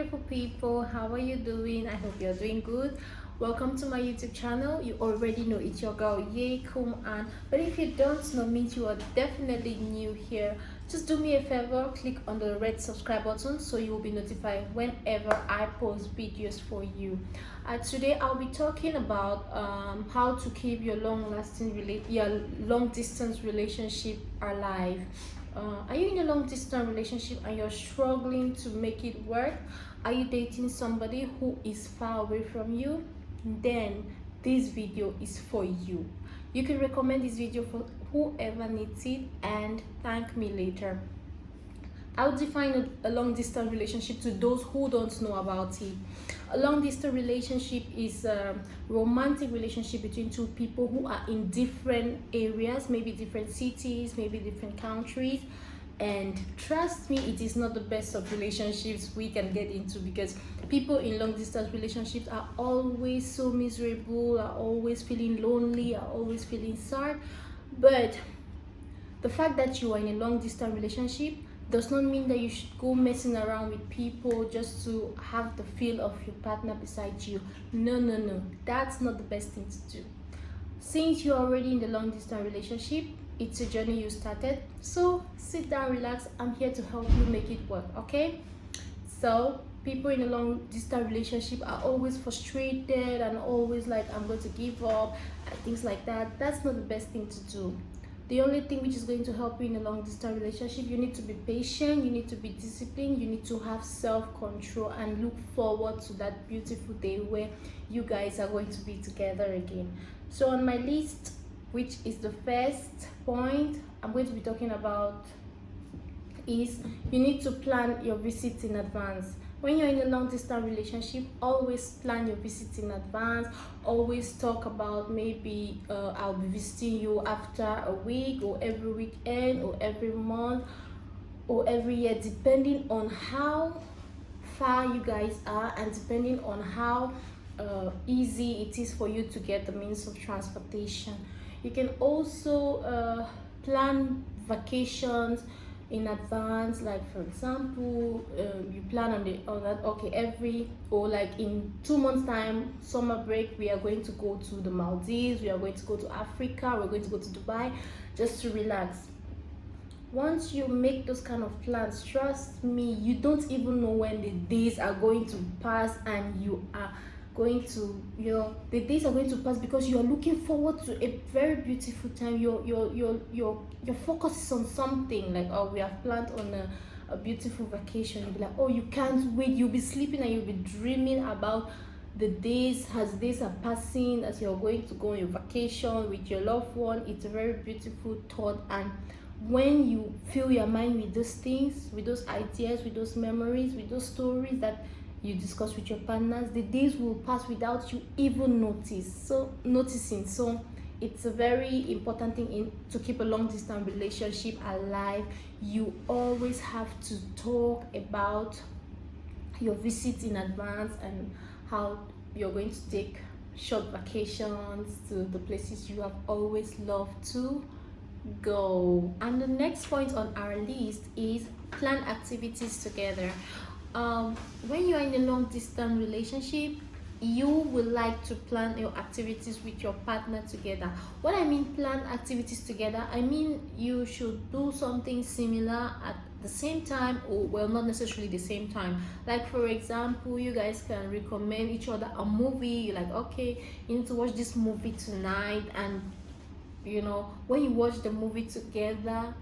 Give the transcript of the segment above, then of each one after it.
beautiful people. How are you doing? I hope you're doing good. Welcome to my YouTube channel. You already know it's your girl Yekum Ane. But if you don't know me, you are definitely new here. Just do me a favor, click on the red subscribe button so you will be notified whenever I post videos for you. Today I'll be talking about how to keep your long distance relationship alive. Are you in a long distance relationship and you're struggling to make it work? Are you dating somebody who is far away from you? Then this video is for you. You can recommend this video for whoever needs it and thank me later. I'll define a long distance relationship to those who don't know about it. A long distance relationship is a romantic relationship between two people who are in different areas, maybe different cities, maybe different countries. And trust me, it is not the best of relationships we can get into, because people in long distance relationships are always so miserable, are always feeling lonely, are always feeling sad. But the fact that you are in a long distance relationship does not mean that you should go messing around with people just to have the feel of your partner beside you. No, that's not the best thing to do. Since you're already in the long distance relationship, it's a journey you started, so sit down, relax. I'm here to help you make it work. Okay, so people in a long distance relationship are always frustrated and always like, I'm going to give up and things like that. That's not the best thing to do. The only thing which is going to help you in a long distance relationship, you need to be patient, you need to be disciplined, you need to have self-control and look forward to that beautiful day where you guys are going to be together again. So on my list, which is the first point I'm going to be talking about, is you need to plan your visits in advance. When you're in a long distance relationship, always plan your visits in advance. Always talk about, maybe I'll be visiting you after a week, or every weekend, or every month, or every year, depending on how far you guys are and depending on how easy it is for you to get the means of transportation. You can also plan vacations in advance, like for example, you plan on that, okay, like in 2 months time, summer break, we are going to go to the Maldives, we are going to go to Africa, we're going to go to Dubai, just to relax. Once you make those kind of plans, trust me, you don't even know when the days are going to pass, and you are going to, the days are going to pass because you are looking forward to a very beautiful time. Your focus is on something, like, oh, we have planned on a beautiful vacation. You'll be like, oh, you can't wait. You'll be sleeping and you'll be dreaming about the days as days are passing, as you're going to go on your vacation with your loved one. It's a very beautiful thought. And when you fill your mind with those things, with those ideas, with those memories, with those stories that you discuss with your partners, the days will pass without you even noticing. So it's a very important thing to keep a long distance relationship alive. You always have to talk about your visits in advance and how you're going to take short vacations to the places you have always loved to go. And the next point on our list is plan activities together. When you're in a long distance relationship, you will like to plan your activities with your partner together. What I mean plan activities together, I mean you should do something similar at the same time, or well, not necessarily the same time. Like for example, you guys can recommend each other a movie. You're like, okay, you need to watch this movie tonight, and when you watch the movie together,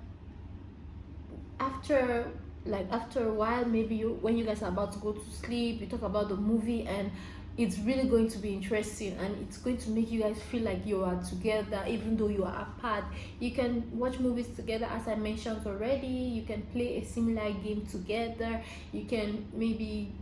after a while, maybe when you guys are about to go to sleep, you talk about the movie, and it's really going to be interesting, and it's going to make you guys feel like you are together even though you are apart. You can watch movies together, as I mentioned already. You can play a similar game together. You can maybe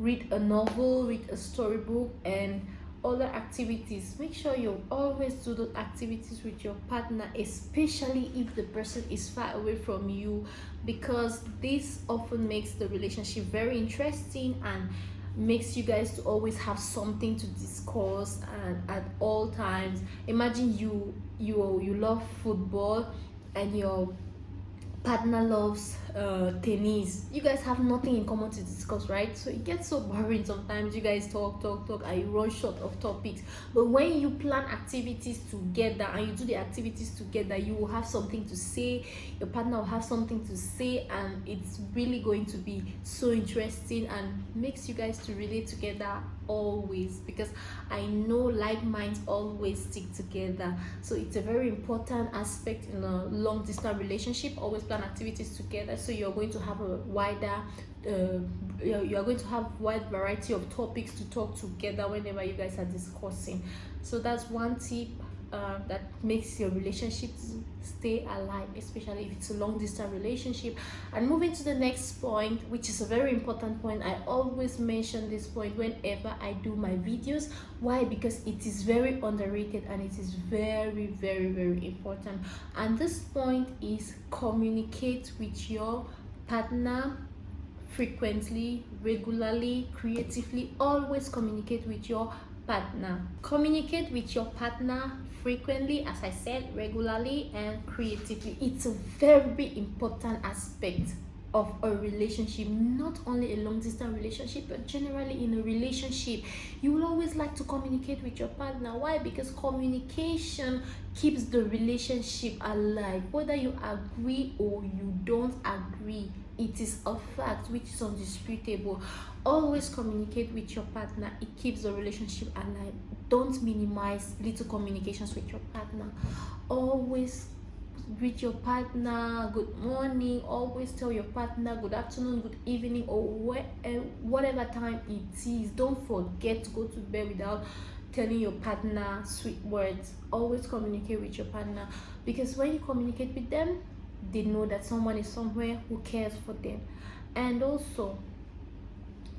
read a novel, read a storybook, and other activities. Make sure you always do those activities with your partner, especially if the person is far away from you, because this often makes the relationship very interesting and makes you guys to always have something to discuss and at all times. Imagine you love football and your partner loves tennis. You guys have nothing in common to discuss, right? So it gets so boring sometimes. You guys talk and you run short of topics. But when you plan activities together and you do the activities together, you will have something to say, your partner will have something to say, and it's really going to be so interesting and makes you guys to relate together always, because I know like minds always stick together. So it's a very important aspect in a long distance relationship. Always plan activities together, so you're going to have a wider you are going to have wide variety of topics to talk together whenever you guys are discussing. So that's one tip that makes your relationship stay alive, especially if it's a long distance relationship. And moving to the next point, which is a very important point. I always mention this point whenever I do my videos. Why? Because it is very underrated and it is very, very, very important. And this point is communicate with your partner frequently, regularly, creatively. Always communicate with your partner. Communicate with your partner frequently, as I said, regularly and creatively. It's a very important aspect of a relationship, not only a long distance relationship, but generally in a relationship. You will always like to communicate with your partner. Why? Because communication keeps the relationship alive. Whether you agree or you don't agree, it is a fact which is undisputable. Always communicate with your partner. It keeps the relationship alive. Don't minimize little communications with your partner. Always greet your partner good morning. Always tell your partner good afternoon, good evening, or whatever time it is. Don't forget to go to bed without telling your partner sweet words. Always communicate with your partner, because when you communicate with them, they know that someone is somewhere who cares for them. And also,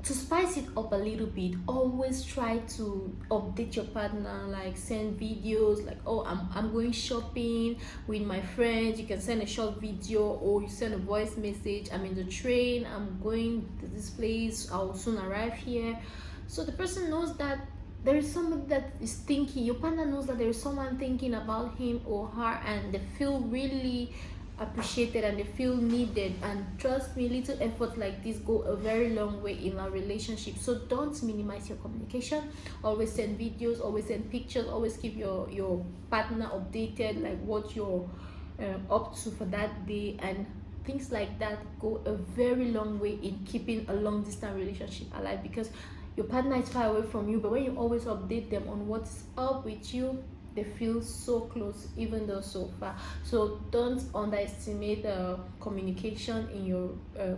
to spice it up a little bit, always try to update your partner, like send videos like, oh, I'm going shopping with my friends. You can send a short video, or you send a voice message, I'm in the train, I'm going to this place, I'll soon arrive here. So the person knows that there is someone that is thinking, your partner knows that there is someone thinking about him or her, and they feel really appreciated and they feel needed. And trust me, little effort like this go a very long way in a relationship. So don't minimize your communication. Always send videos, always send pictures, always keep your partner updated, like what you're up to for that day, and things like that go a very long way in keeping a long distance relationship alive. Because your partner is far away from you, but when you always update them on what's up with you, they feel so close even though so far. So don't underestimate communication in your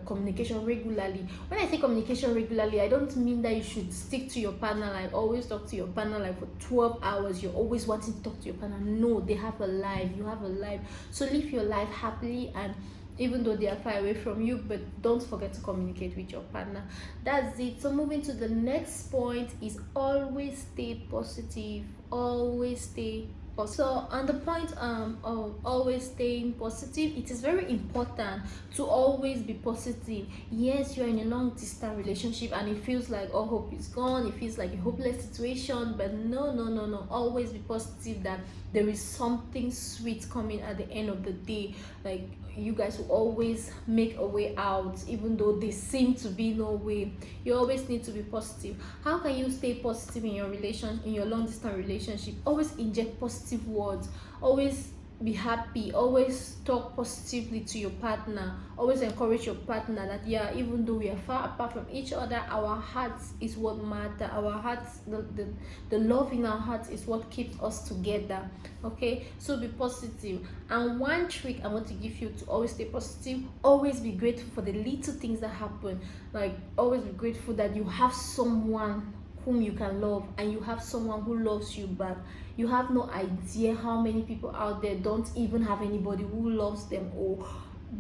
communication regularly. When I say communication regularly, I don't mean that you should stick to your partner, like always talk to your partner like for 12 hours. You're always wanting to talk to your partner. No, they have a life, you have a life. So live your life happily, and even though they are far away from you, but don't forget to communicate with your partner. That's it. So moving to the next point is always stay positive. Always stay positive. So on the point of always staying positive, it is very important to always be positive. Yes, you're in a long distance relationship and it feels like all hope is gone, it feels like a hopeless situation, but no, always be positive that there is something sweet coming at the end of the day. Like, you guys will always make a way out, even though there seem to be no way. You always need to be positive. How can you stay positive in your in your long distance relationship? Always inject positive words. Always be happy. Always talk positively to your partner. Always encourage your partner that, yeah, even though we are far apart from each other, our hearts is what matter. Our hearts, the love in our hearts is what keeps us together. Okay, so be positive. And one trick I want to give you to always stay positive: always be grateful for the little things that happen. Like, always be grateful that you have someone whom you can love, and you have someone who loves you back. You have no idea how many people out there don't even have anybody who loves them, or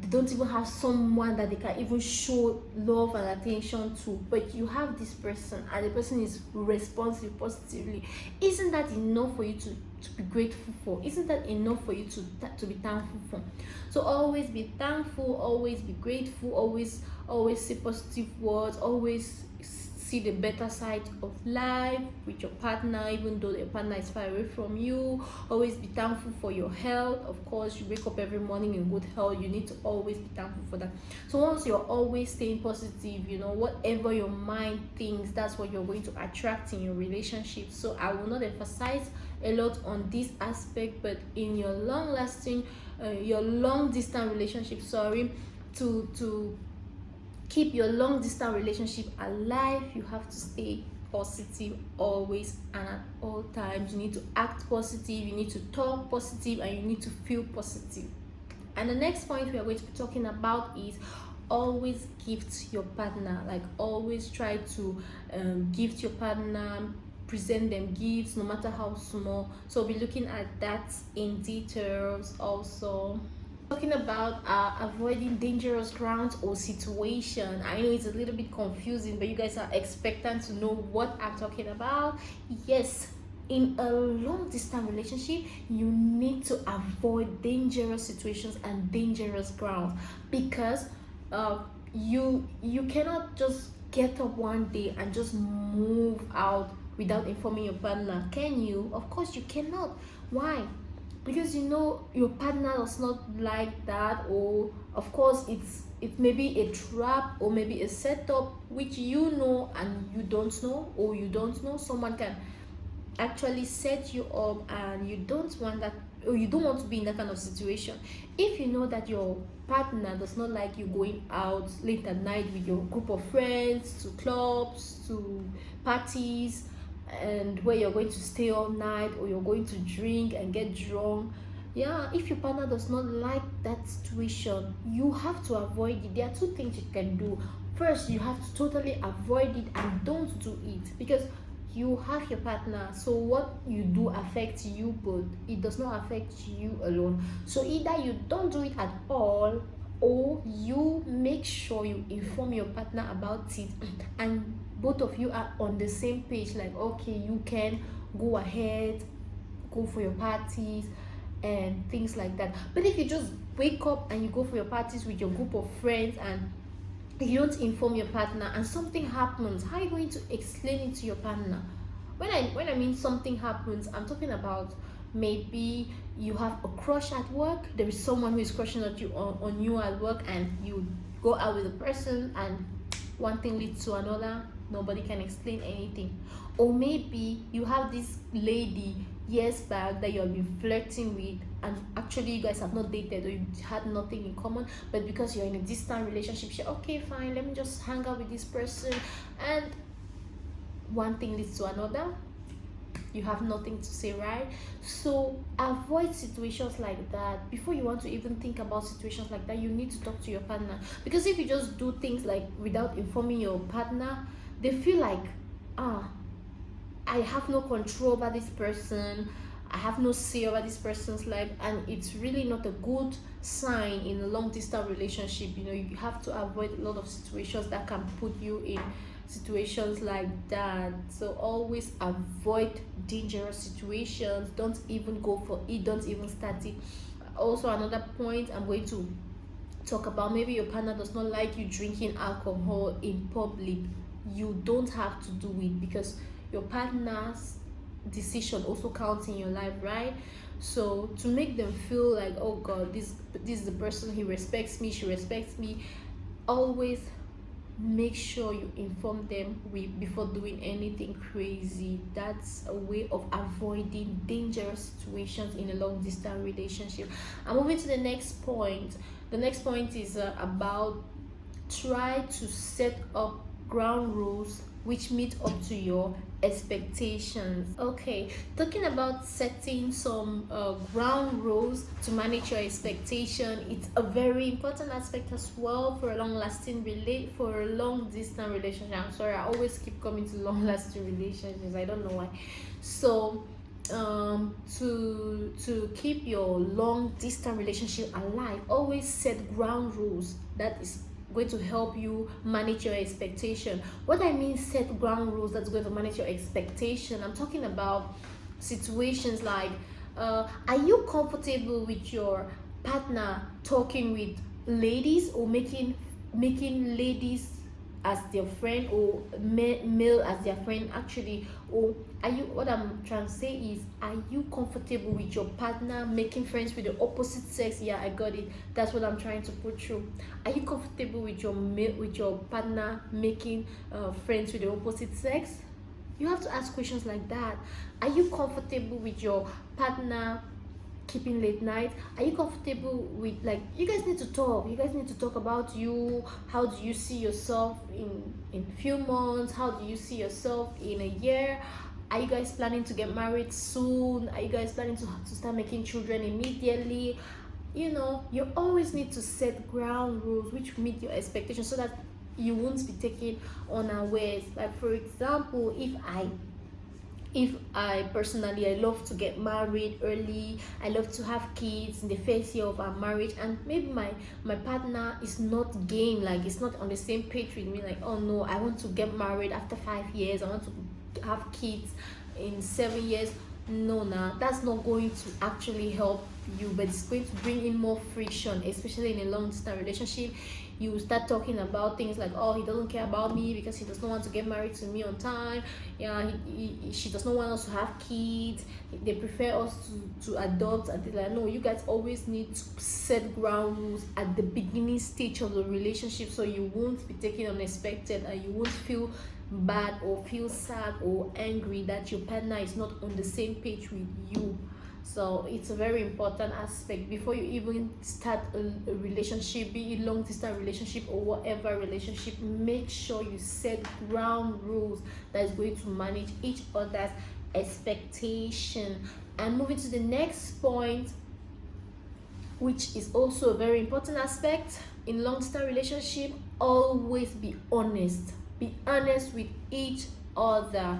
they don't even have someone that they can even show love and attention to. But you have this person, and the person is responsive positively. Isn't that enough for you to be grateful for? Isn't that enough for you to be thankful for? So always be thankful, always be grateful, always say positive words, always see the better side of life with your partner, even though your partner is far away from you. Always be thankful for your health. Of course, you wake up every morning in good health, you need to always be thankful for that. So once you're always staying positive, whatever your mind thinks, that's what you're going to attract in your relationship. So I will not emphasize a lot on this aspect, but in your your long distance relationship, to keep your long distance relationship alive, you have to stay positive always and at all times. You need to act positive, you need to talk positive, and you need to feel positive. And the next point we are going to be talking about is always gift your partner. Like, always try to gift your partner, present them gifts no matter how small. So we'll be looking at that in details. Also talking about avoiding dangerous grounds or situation. I know it's a little bit confusing, but you guys are expectant to know what I'm talking about. Yes, in a long distance relationship, you need to avoid dangerous situations and dangerous grounds, because you cannot just get up one day and just move out without informing your partner, can you? Of course you cannot. Why? Because your partner does not like that, or of course it may be a trap or maybe a setup which and you don't know, or you don't know someone can actually set you up, and you don't want that, or you don't want to be in that kind of situation. If you know that your partner does not like you going out late at night with your group of friends to clubs, to parties, and where you're going to stay all night, or you're going to drink and get drunk, if your partner does not like that situation, you have to avoid it. There are two things you can do. First, you have to totally avoid it and don't do it, because you have your partner, so what you do affects you, but it does not affect you alone. So either you don't do it at all, or you make sure you inform your partner about it, and both of you are on the same page, like, okay, you can go ahead, go for your parties and things like that. But if you just wake up and you go for your parties with your group of friends, and you don't inform your partner, and something happens, how are you going to explain it to your partner? When I mean something happens, I'm talking about maybe you have a crush at work. There is someone who is crushing at you on you at work, and you go out with a person, and one thing leads to another. Nobody can explain anything. Or maybe you have this lady years back that you have been flirting with, and actually you guys have not dated, or you had nothing in common, but because you're in a distant relationship, you're okay, fine, let me just hang out with this person, and one thing leads to another. You have nothing to say, right? So avoid situations like that. Before you want to even think about situations like that, you need to talk to your partner, because if you just do things like without informing your partner, they feel like, I have no control over this person, I have no say over this person's life, and it's really not a good sign in a long distance relationship. You have to avoid a lot of situations that can put you in situations like that. So always avoid dangerous situations. Don't even go for it, don't even start it. Also, another point I'm going to talk about, maybe your partner does not like you drinking alcohol in public. You don't have to do it, because your partner's decision also counts in your life, right? So to make them feel like, oh god, this is the person, he respects me, she respects me, always make sure you inform them before doing anything crazy. That's a way of avoiding dangerous situations in a long distance relationship. I'm moving to the next point. The next point is about try to set up ground rules which meet up to your expectations. Okay, talking about setting some ground rules to manage your expectation, it's a very important aspect as well for a long distance relationship. I'm sorry, I always keep coming to long lasting relationships, I don't know why. So to keep your long distance relationship alive, always set ground rules that is going to help you manage your expectation. What I mean set ground rules that's going to manage your expectation, I'm talking about situations like are you comfortable with your partner talking with ladies, or making ladies as their friend, or male as their friend actually? Or are you, what I'm trying to say is, are you comfortable with your partner making friends with the opposite sex? Yeah, I got it. That's what I'm trying to put through. Are you comfortable with your partner making friends with the opposite sex? You have to ask questions like that. Are you comfortable with your partner keeping late night? Are you comfortable with, like, you guys need to talk. You guys need to talk about you. How do you see yourself in few months? How do you see yourself in a year? Are you guys planning to get married soon? Are you guys planning to start making children immediately? You know, you always need to set ground rules which meet your expectations, so that you won't be taken unawares. Like, for example, if I personally, I love to get married early, I love to have kids in the first year of our marriage, and maybe my partner is not game, like it's not on the same page with me, like, oh no, I want to get married after 5 years, I want to have kids in 7 years. No, nah, that's not going to actually help you, but it's going to bring in more friction, especially in a long distance relationship. You start talking about things like, oh, he doesn't care about me because he does not want to get married to me on time. Yeah, she does not want us to have kids. They prefer us to adopt. And they're like, no, you guys always need to set ground rules at the beginning stage of the relationship, so you won't be taken unexpected, and you won't feel bad or feel sad or angry that your partner is not on the same page with you. So it's a very important aspect before you even start a relationship, be it long distance relationship or whatever relationship. Make sure you set ground rules that is going to manage each other's expectation. And moving to the next point, which is also a very important aspect in long distance relationship, always be honest. Be honest with each other.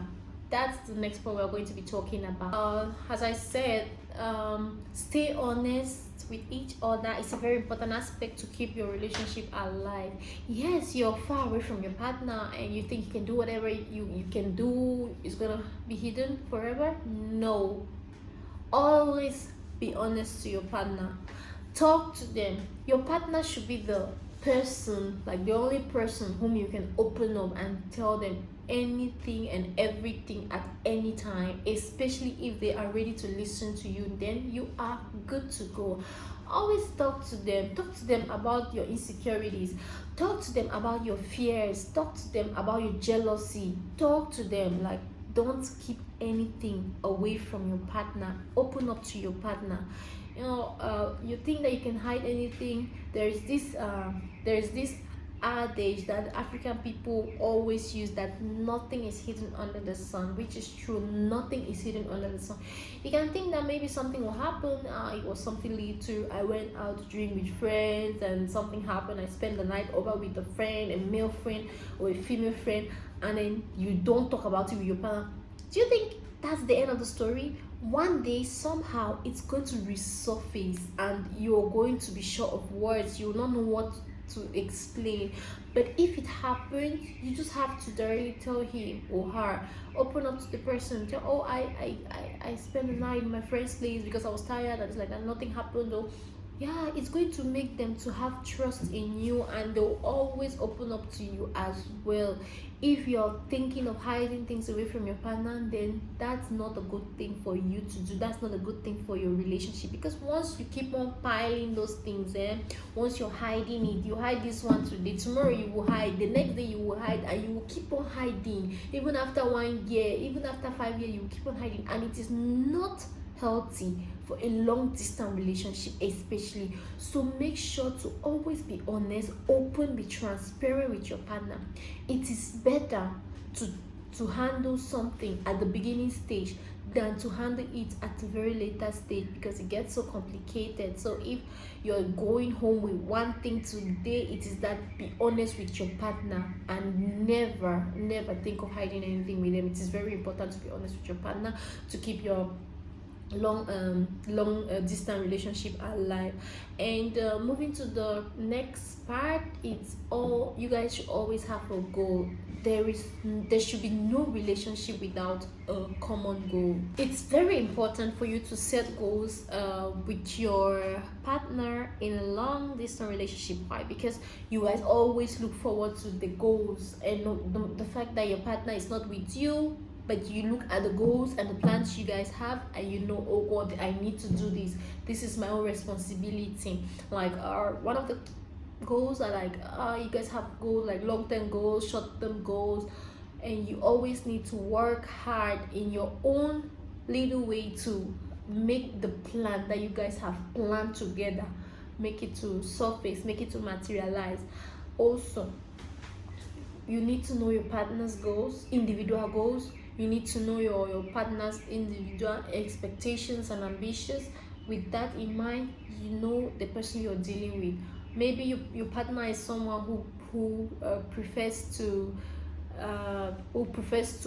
That's the next point we're going to be talking about. As I said, stay honest with each other. It's a very important aspect to keep your relationship alive. Yes, you're far away from your partner and you think you can do whatever you can do, it's gonna be hidden forever. No, always be honest to your partner. Talk to them. Your partner should be the person, like the only person whom you can open up and tell them anything and everything at any time, especially if they are ready to listen to you. Then you are good to go. Always talk to them about your insecurities, talk to them about your fears, talk to them about your jealousy, talk to them. Like, don't keep anything away from your partner. Open up to your partner. You think that you can hide anything. There's this adage that African people always use, that nothing is hidden under the sun, which is true. Nothing is hidden under the sun. You can think that maybe something will happen. It was something little. I went out to drink with friends and something happened. I spent the night over with a friend, a male friend or a female friend, and then you don't talk about it with your partner. Do you think that's the end of the story? One day, somehow, it's going to resurface and you're going to be short of words. You will not know what to explain. But if it happens, you just have to directly tell him or her. Open up to the person. Tell, oh, I spent the night in my friend's place because I was tired. And it's like that. Nothing happened though. Yeah, it's going to make them to have trust in you, and they'll always open up to you as well. If you're thinking of hiding things away from your partner, then that's not a good thing for you to do. That's not a good thing for your relationship, because once you keep on piling those things, once you're hiding it, you hide this one today, tomorrow you will hide, the next day you will hide, and you will keep on hiding. Even after 1 year, even after 5 years, you will keep on hiding, and it is not healthy for a long distance relationship, especially. So make sure to always be honest, open, be transparent with your partner. It is better to handle something at the beginning stage than to handle it at a very later stage, because it gets so complicated. So if you're going home with one thing today, it is that be honest with your partner, and never think of hiding anything with them. It is very important to be honest with your partner, to keep your long distance relationship alive. And moving to the next part, it's all you guys should always have a goal. There should be no relationship without a common goal. It's very important for you to set goals with your partner in a long distance relationship. Why? Because you guys always look forward to the goals, and the fact that your partner is not with you, but you look at the goals and the plans you guys have, and you know, oh god, I need to do this is my own responsibility. Like one of the goals are like you guys have goals like long-term goals, short-term goals, and you always need to work hard in your own little way to make the plan that you guys have planned together, make it to surface, make it to materialize. Also, you need to know your partner's goals, individual goals. You need to know your partner's individual expectations and ambitions. With that in mind, you know the person you're dealing with. Maybe your partner is someone who prefers to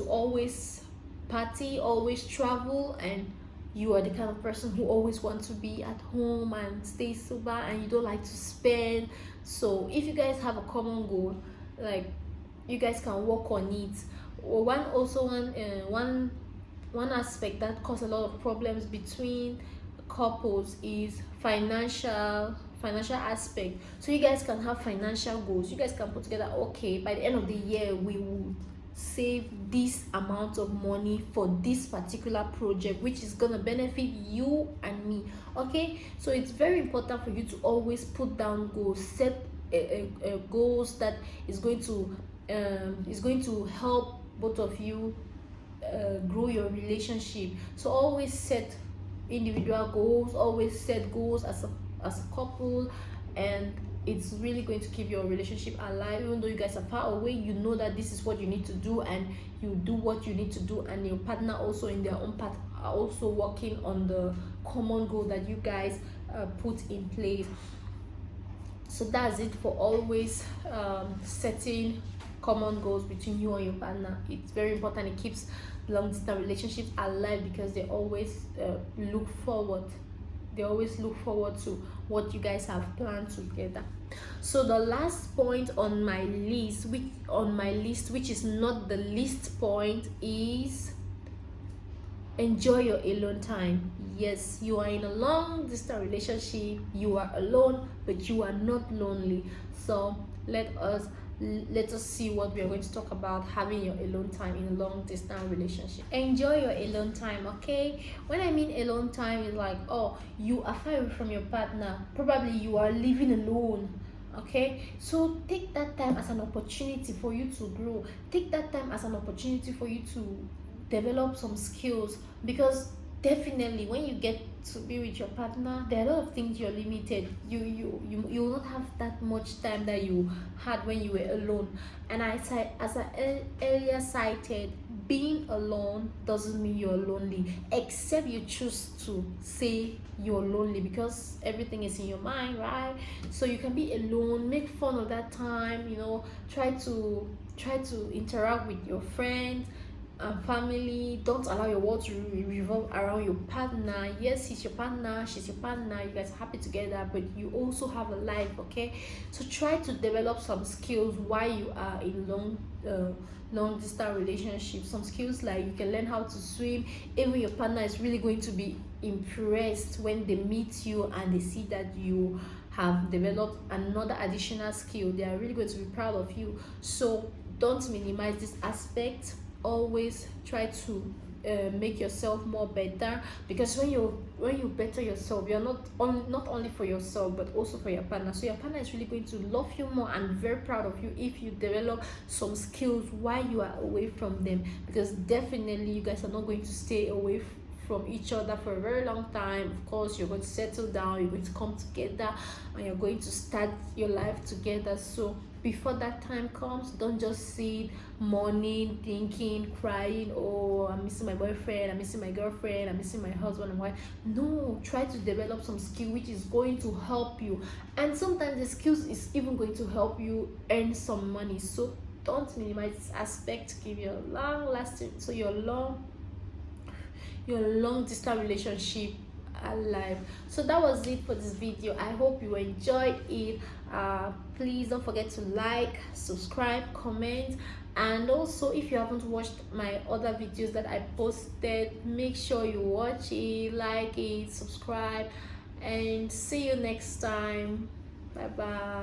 always party, always travel, and you are the kind of person who always wants to be at home and stay sober, and you don't like to spend. So if you guys have a common goal, like, you guys can work on it. Or one aspect that causes a lot of problems between couples is financial aspect. So you guys can have financial goals. You guys can put together, okay, by the end of the year we will save this amount of money for this particular project, which is gonna benefit you and me. Okay, so it's very important for you to always put down goals, set goals that is going to help both of you grow your relationship. So always set individual goals, always set goals as a couple, and it's really going to keep your relationship alive. Even though you guys are far away, you know that this is what you need to do, and you do what you need to do, and your partner also in their own part are also working on the common goal that you guys put in place. So that's it for always setting common goals between you and your partner. It's very important. It keeps long distance relationships alive because they always look forward to what you guys have planned together. So the last point on my list, which is not the least point, is enjoy your alone time. Yes, you are in a long distance relationship, you are alone, but you are not lonely. So let us see what we are going to talk about having your alone time in a long distance relationship. Enjoy your alone time. Okay, when I mean alone time, is like, oh, you are far away from your partner, probably you are living alone. Okay, so take that time as an opportunity for you to grow. Take that time as an opportunity for you to develop some skills, because definitely when you get to be with your partner, there are a lot of things you're limited. You will not have that much time that you had when you were alone. And as I earlier cited, being alone doesn't mean you're lonely, except you choose to say you're lonely, because everything is in your mind, right? So you can be alone, make fun of that time, try to interact with your friends and family. Don't allow your world to revolve around your partner. Yes, he's your partner, she's your partner, you guys are happy together, but you also have a life. Okay, so try to develop some skills while you are in long distance relationship. Some skills like you can learn how to swim. Even your partner is really going to be impressed when they meet you and they see that you have developed another additional skill. They are really going to be proud of you. So don't minimize this aspect. Always try to make yourself more better, because when you better yourself, you're not only for yourself but also for your partner. So your partner is really going to love you more and very proud of you if you develop some skills while you are away from them, because definitely you guys are not going to stay away from each other for a very long time. Of course, you're going to settle down, you're going to come together, and you're going to start your life together. So before that time comes, don't just sit mourning, thinking, crying, oh, I'm missing my boyfriend, I'm missing my girlfriend, I'm missing my husband and wife. No, try to develop some skill which is going to help you, and sometimes the skills is even going to help you earn some money. So don't minimize this aspect. Give your long lasting, so your long distance relationship alive. So that was it for this video. I hope you enjoyed it. Please don't forget to like, subscribe, comment, and also if you haven't watched my other videos that I posted, make sure you watch it, like it, subscribe, and see you next time. Bye bye.